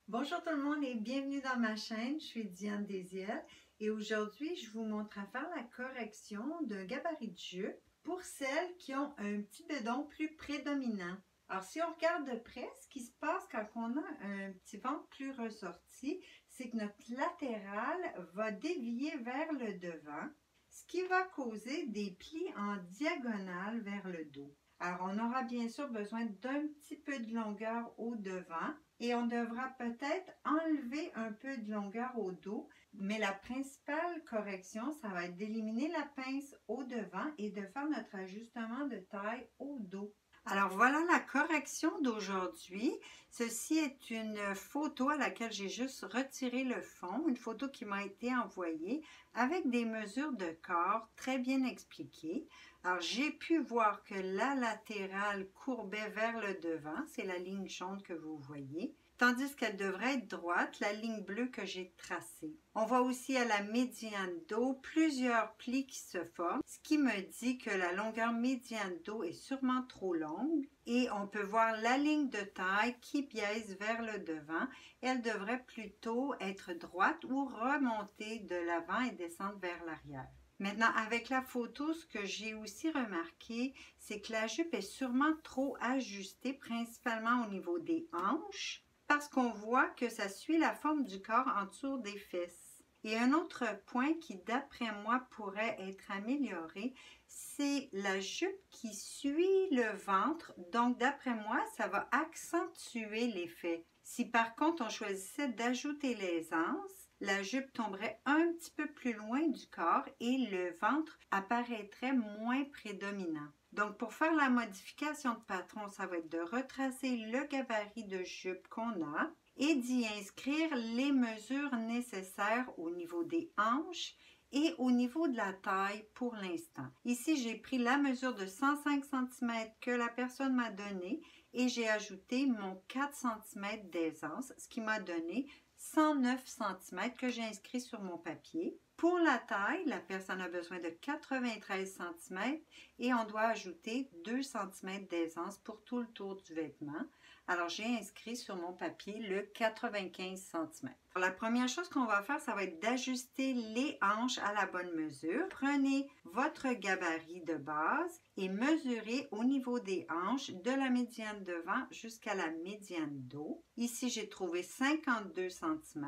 Bonjour tout le monde et bienvenue dans ma chaîne, je suis Diane Désiel et aujourd'hui je vous montre à faire la correction d'un gabarit de jupe pour celles qui ont un petit bedon plus prédominant. Alors si on regarde de près, ce qui se passe quand on a un petit ventre plus ressorti, c'est que notre latéral va dévier vers le devant, ce qui va causer des plis en diagonale vers le dos. Alors on aura bien sûr besoin d'un petit peu de longueur au devant. Et on devra peut-être enlever un peu de longueur au dos, mais la principale correction, ça va être d'éliminer la pince au devant et de faire notre ajustement de taille au dos. Alors voilà la correction d'aujourd'hui. Ceci est une photo à laquelle j'ai juste retiré le fond, une photo qui m'a été envoyée avec des mesures de corps très bien expliquées. Alors j'ai pu voir que la latérale courbait vers le devant, c'est la ligne jaune que vous voyez, tandis qu'elle devrait être droite, la ligne bleue que j'ai tracée. On voit aussi à la médiane dos plusieurs plis qui se forment, ce qui me dit que la longueur médiane dos est sûrement trop longue et on peut voir la ligne de taille qui biaise vers le devant. Elle devrait plutôt être droite ou remonter de l'avant et descendre vers l'arrière. Maintenant, avec la photo, ce que j'ai aussi remarqué, c'est que la jupe est sûrement trop ajustée, principalement au niveau des hanches, parce qu'on voit que ça suit la forme du corps en dessous des fesses. Et un autre point qui, d'après moi, pourrait être amélioré, c'est la jupe qui suit le ventre. Donc, d'après moi, ça va accentuer l'effet. Si par contre, on choisissait d'ajouter l'aisance, la jupe tomberait un petit peu plus loin du corps et le ventre apparaîtrait moins prédominant. Donc, pour faire la modification de patron, ça va être de retracer le gabarit de jupe qu'on a et d'y inscrire les mesures nécessaires au niveau des hanches et au niveau de la taille pour l'instant. Ici, j'ai pris la mesure de 105 cm que la personne m'a donnée et j'ai ajouté mon 4 cm d'aisance, ce qui m'a donné 109 cm que j'ai inscrit sur mon papier. Pour la taille, la personne a besoin de 93 cm et on doit ajouter 2 cm d'aisance pour tout le tour du vêtement. Alors, j'ai inscrit sur mon papier le 95 cm. La première chose qu'on va faire, ça va être d'ajuster les hanches à la bonne mesure. Prenez votre gabarit de base et mesurez au niveau des hanches de la médiane devant jusqu'à la médiane dos. Ici, j'ai trouvé 52 cm.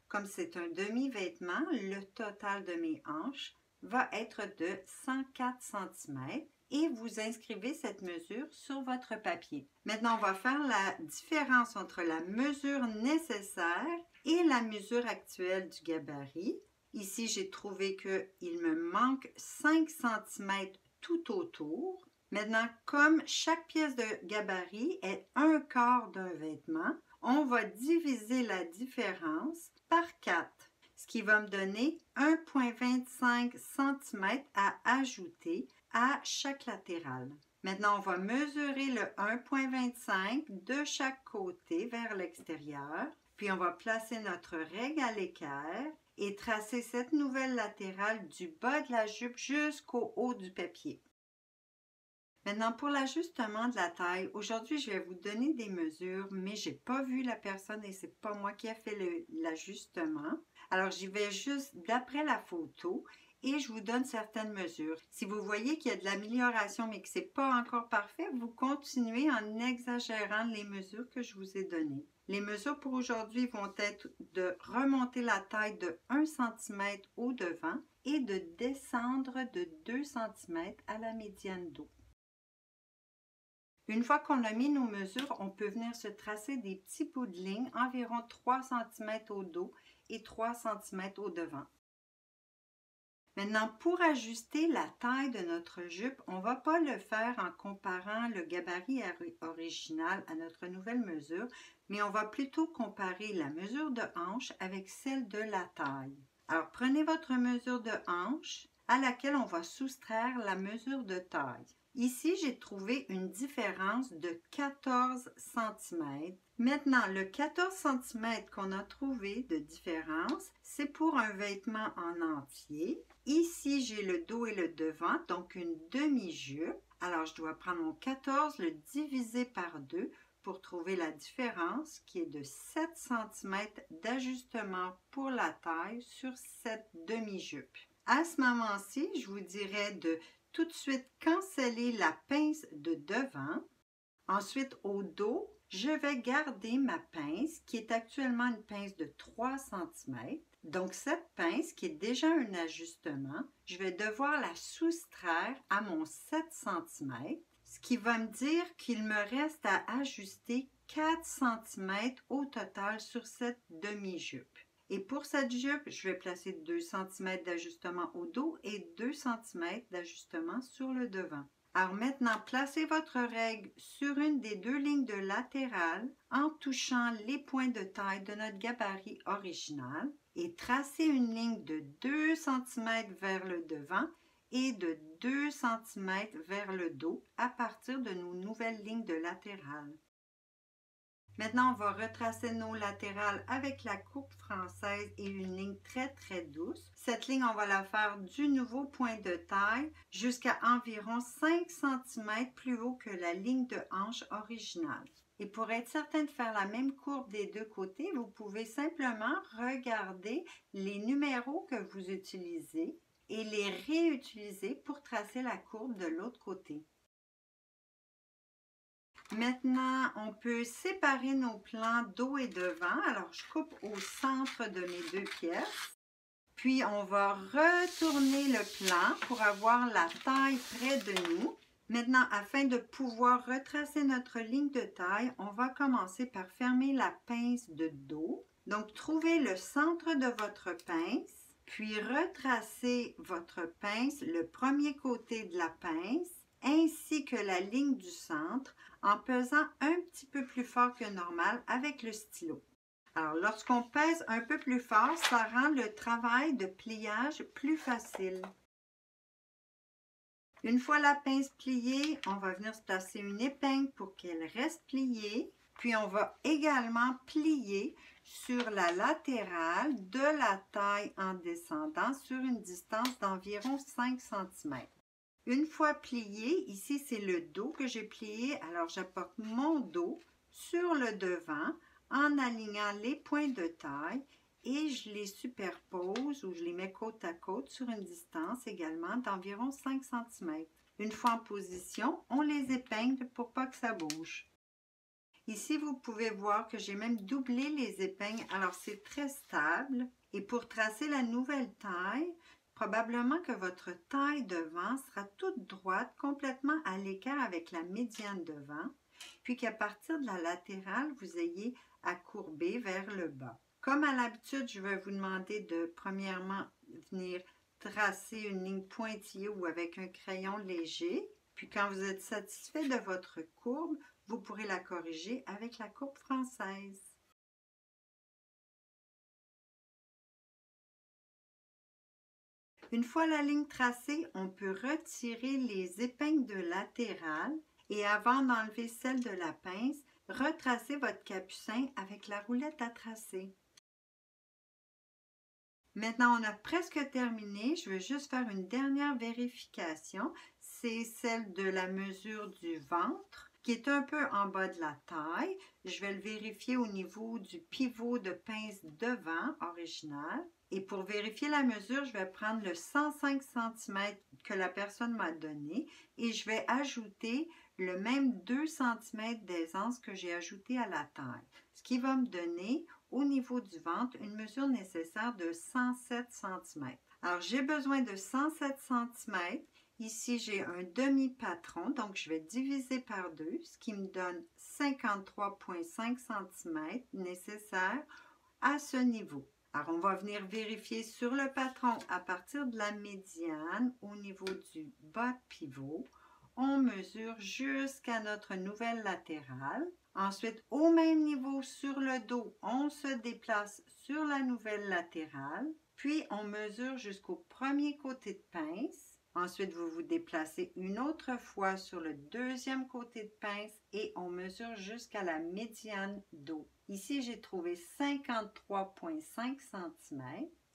Comme c'est un demi-vêtement, le total de mes hanches va être de 104 cm. Et vous inscrivez cette mesure sur votre papier. Maintenant, on va faire la différence entre la mesure nécessaire et la mesure actuelle du gabarit. Ici, j'ai trouvé qu'il me manque 5 cm tout autour. Maintenant, comme chaque pièce de gabarit est un quart d'un vêtement, on va diviser la différence par 4. Ce qui va me donner 1,25 cm à ajouter à chaque latéral. Maintenant, on va mesurer le 1,25 de chaque côté vers l'extérieur. Puis, on va placer notre règle à l'équerre et tracer cette nouvelle latérale du bas de la jupe jusqu'au haut du papier. Maintenant, pour l'ajustement de la taille, aujourd'hui, je vais vous donner des mesures, mais je n'ai pas vu la personne et ce n'est pas moi qui ai fait l'ajustement. Alors, j'y vais juste d'après la photo et je vous donne certaines mesures. Si vous voyez qu'il y a de l'amélioration, mais que ce n'est pas encore parfait, vous continuez en exagérant les mesures que je vous ai données. Les mesures pour aujourd'hui vont être de remonter la taille de 1 cm au devant et de descendre de 2 cm à la médiane dos. Une fois qu'on a mis nos mesures, on peut venir se tracer des petits bouts de ligne, environ 3 cm au dos et 3 cm au devant. Maintenant, pour ajuster la taille de notre jupe, on ne va pas le faire en comparant le gabarit original à notre nouvelle mesure, mais on va plutôt comparer la mesure de hanche avec celle de la taille. Alors, prenez votre mesure de hanche à laquelle on va soustraire la mesure de taille. Ici, j'ai trouvé une différence de 14 cm. Maintenant, le 14 cm qu'on a trouvé de différence, c'est pour un vêtement en entier. Ici, j'ai le dos et le devant, donc une demi-jupe. Alors, je dois prendre mon 14, le diviser par 2 pour trouver la différence qui est de 7 cm d'ajustement pour la taille sur cette demi-jupe. À ce moment-ci, je vous dirais de tout de suite canceller la pince de devant. Ensuite, au dos, je vais garder ma pince qui est actuellement une pince de 3 cm. Donc, cette pince qui est déjà un ajustement, je vais devoir la soustraire à mon 7 cm, ce qui va me dire qu'il me reste à ajuster 4 cm au total sur cette demi-jupe. Et pour cette jupe, je vais placer 2 cm d'ajustement au dos et 2 cm d'ajustement sur le devant. Alors maintenant, placez votre règle sur une des deux lignes de latérales en touchant les points de taille de notre gabarit original et tracez une ligne de 2 cm vers le devant et de 2 cm vers le dos à partir de nos nouvelles lignes de latérales. Maintenant, on va retracer nos latérales avec la courbe française et une ligne très douce. Cette ligne, on va la faire du nouveau point de taille jusqu'à environ 5 cm plus haut que la ligne de hanche originale. Et pour être certain de faire la même courbe des deux côtés, vous pouvez simplement regarder les numéros que vous utilisez et les réutiliser pour tracer la courbe de l'autre côté. Maintenant, on peut séparer nos plans dos et devant. Alors, je coupe au centre de mes deux pièces. Puis, on va retourner le plan pour avoir la taille près de nous. Maintenant, afin de pouvoir retracer notre ligne de taille, on va commencer par fermer la pince de dos. Donc, trouvez le centre de votre pince, puis retracez votre pince, le premier côté de la pince, ainsi que la ligne du centre, en pesant un petit peu plus fort que normal avec le stylo. Alors, lorsqu'on pèse un peu plus fort, ça rend le travail de pliage plus facile. Une fois la pince pliée, on va venir se placer une épingle pour qu'elle reste pliée. Puis, on va également plier sur la latérale de la taille en descendant sur une distance d'environ 5 cm. Une fois plié, ici c'est le dos que j'ai plié, alors j'apporte mon dos sur le devant en alignant les points de taille et je les superpose ou je les mets côte à côte sur une distance également d'environ 5 cm. Une fois en position, on les épingle pour pas que ça bouge. Ici, vous pouvez voir que j'ai même doublé les épingles, alors c'est très stable. Et pour tracer la nouvelle taille, probablement que votre taille devant sera toute droite, complètement à l'écart avec la médiane devant, puis qu'à partir de la latérale, vous ayez à courber vers le bas. Comme à l'habitude, je vais vous demander de premièrement venir tracer une ligne pointillée ou avec un crayon léger. Puis quand vous êtes satisfait de votre courbe, vous pourrez la corriger avec la courbe française. Une fois la ligne tracée, on peut retirer les épingles de latérales et avant d'enlever celle de la pince, retracer votre capucin avec la roulette à tracer. Maintenant, on a presque terminé. Je vais juste faire une dernière vérification. C'est celle de la mesure du ventre, qui est un peu en bas de la taille. Je vais le vérifier au niveau du pivot de pince devant original. Et pour vérifier la mesure, je vais prendre le 105 cm que la personne m'a donné et je vais ajouter le même 2 cm d'aisance que j'ai ajouté à la taille. Ce qui va me donner au niveau du ventre une mesure nécessaire de 107 cm. Alors, j'ai besoin de 107 cm. Ici, j'ai un demi-patron, donc je vais diviser par 2, ce qui me donne 53,5 cm nécessaire à ce niveau. Alors, on va venir vérifier sur le patron à partir de la médiane au niveau du bas pivot. On mesure jusqu'à notre nouvelle latérale. Ensuite, au même niveau sur le dos, on se déplace sur la nouvelle latérale. Puis, on mesure jusqu'au premier côté de pince. Ensuite, vous vous déplacez une autre fois sur le deuxième côté de pince et on mesure jusqu'à la médiane dos. Ici, j'ai trouvé 53,5 cm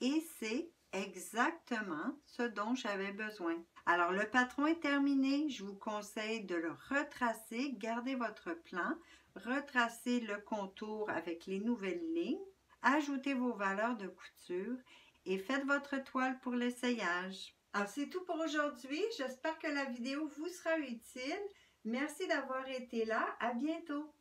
et c'est exactement ce dont j'avais besoin. Alors, le patron est terminé. Je vous conseille de le retracer. Gardez votre plan. Retracez le contour avec les nouvelles lignes. Ajoutez vos valeurs de couture et faites votre toile pour l'essayage. Alors, c'est tout pour aujourd'hui. J'espère que la vidéo vous sera utile. Merci d'avoir été là. À bientôt.